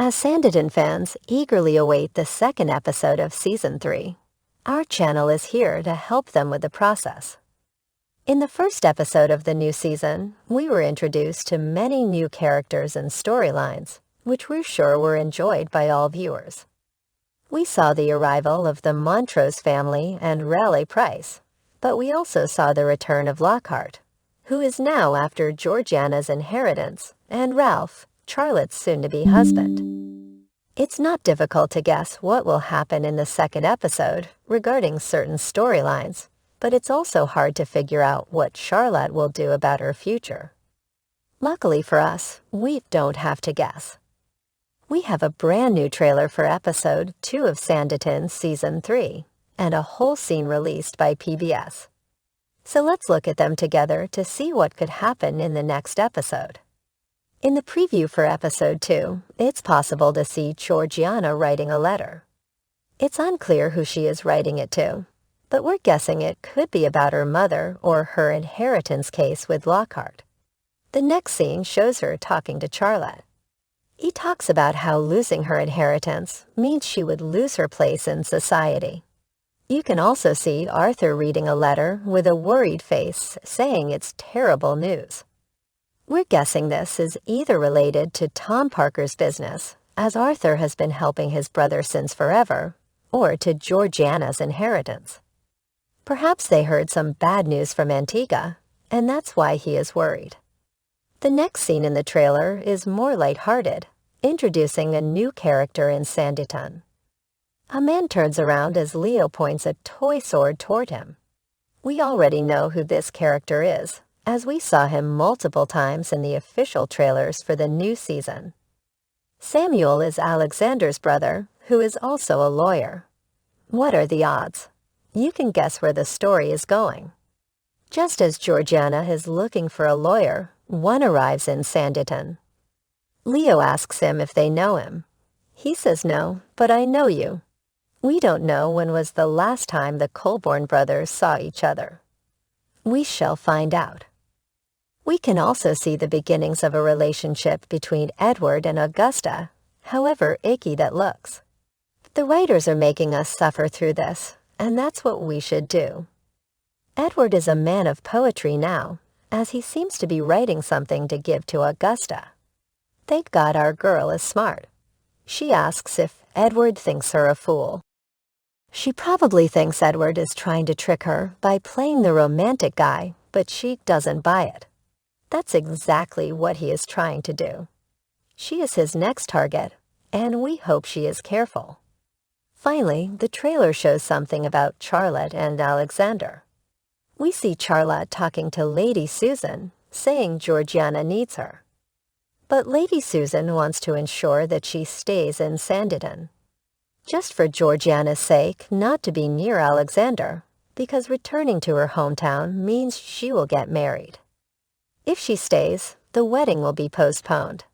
As Sanditon fans eagerly await the second episode of Season 3, our channel is here to help them with the process. In the first episode of the new season, we were introduced to many new characters and storylines, which we're sure were enjoyed by all viewers. We saw the arrival of the Montrose family and Raleigh Price, but we also saw the return of Lockhart, who is now after Georgiana's inheritance, and Ralph, Charlotte's soon-to-be husband. It's not difficult to guess what will happen in the second episode regarding certain storylines, but it's also hard to figure out what Charlotte will do about her future. Luckily for us, we don't have to guess. We have a brand new trailer for episode 2 of Sanditon Season 3, and a whole scene released by PBS. So let's look at them together to see what could happen in the next episode. In the preview for episode 2, it's possible to see Georgiana writing a letter. It's unclear who she is writing it to, but we're guessing it could be about her mother or her inheritance case with Lockhart. The next scene shows her talking to Charlotte. He talks about how losing her inheritance means she would lose her place in society. You can also see Arthur reading a letter with a worried face saying it's terrible news. We're guessing this is either related to Tom Parker's business, as Arthur has been helping his brother since forever, or to Georgiana's inheritance. Perhaps they heard some bad news from Antigua, and that's why he is worried. The next scene in the trailer is more lighthearted, introducing a new character in Sanditon. A man turns around as Leo points a toy sword toward him. We already know who this character is, as we saw him multiple times in the official trailers for the new season. Samuel is Alexander's brother, who is also a lawyer. What are the odds? You can guess where the story is going. Just as Georgiana is looking for a lawyer, one arrives in Sanditon. Leo asks him if they know him. He says no, but I know you. We don't know when was the last time the Colborne brothers saw each other. We shall find out. We can also see the beginnings of a relationship between Edward and Augusta, however icky that looks. The writers are making us suffer through this, and that's what we should do. Edward is a man of poetry now, as he seems to be writing something to give to Augusta. Thank God our girl is smart. She asks if Edward thinks her a fool. She probably thinks Edward is trying to trick her by playing the romantic guy, but she doesn't buy it. That's exactly what he is trying to do. She is his next target, and we hope she is careful. Finally, the trailer shows something about Charlotte and Alexander. We see Charlotte talking to Lady Susan, saying Georgiana needs her. But Lady Susan wants to ensure that she stays in Sanditon. Just for Georgiana's sake, not to be near Alexander, because returning to her hometown means she will get married. If she stays, the wedding will be postponed.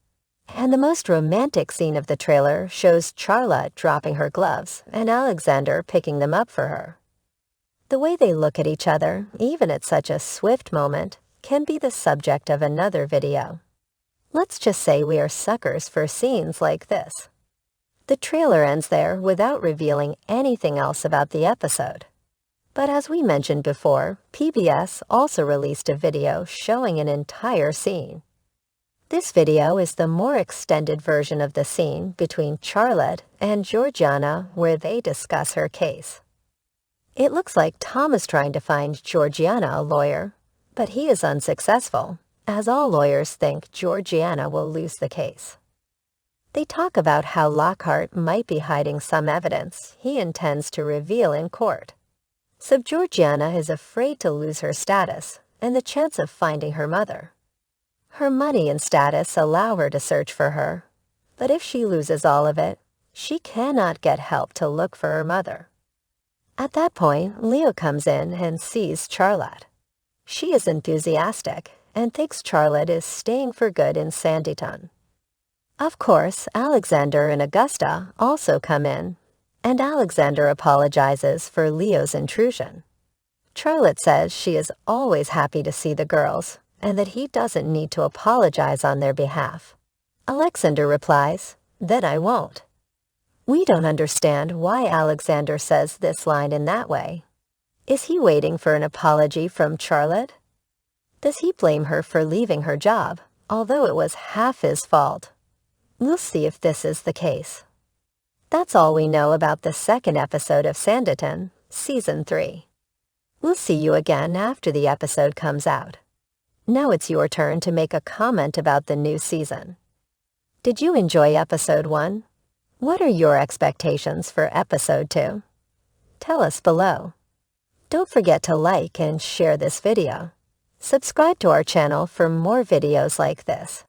And the most romantic scene of the trailer shows Charlotte dropping her gloves and Alexander picking them up for her. The way they look at each other, even at such a swift moment, can be the subject of another video. Let's just say we are suckers for scenes like this. The trailer ends there without revealing anything else about the episode. But as we mentioned before, PBS also released a video showing an entire scene. This video is the more extended version of the scene between Charlotte and Georgiana where they discuss her case. It looks like Tom is trying to find Georgiana a lawyer, but he is unsuccessful, as all lawyers think Georgiana will lose the case. They talk about how Lockhart might be hiding some evidence he intends to reveal in court. So Georgiana is afraid to lose her status and the chance of finding her mother. Her money and status allow her to search for her, but if she loses all of it, she cannot get help to look for her mother. At that point, Leo comes in and sees Charlotte. She is enthusiastic and thinks Charlotte is staying for good in Sanditon. Of course, Alexander and Augusta also come in, and Alexander apologizes for Leo's intrusion. Charlotte says she is always happy to see the girls, and that he doesn't need to apologize on their behalf. Alexander replies, then I won't. We don't understand why Alexander says this line in that way. Is he waiting for an apology from Charlotte? Does he blame her for leaving her job, although it was half his fault? We'll see if this is the case. That's all we know about the second episode of Sanditon, Season 3. We'll see you again after the episode comes out. Now it's your turn to make a comment about the new season. Did you enjoy Episode 1? What are your expectations for Episode 2? Tell us below. Don't forget to like and share this video. Subscribe to our channel for more videos like this.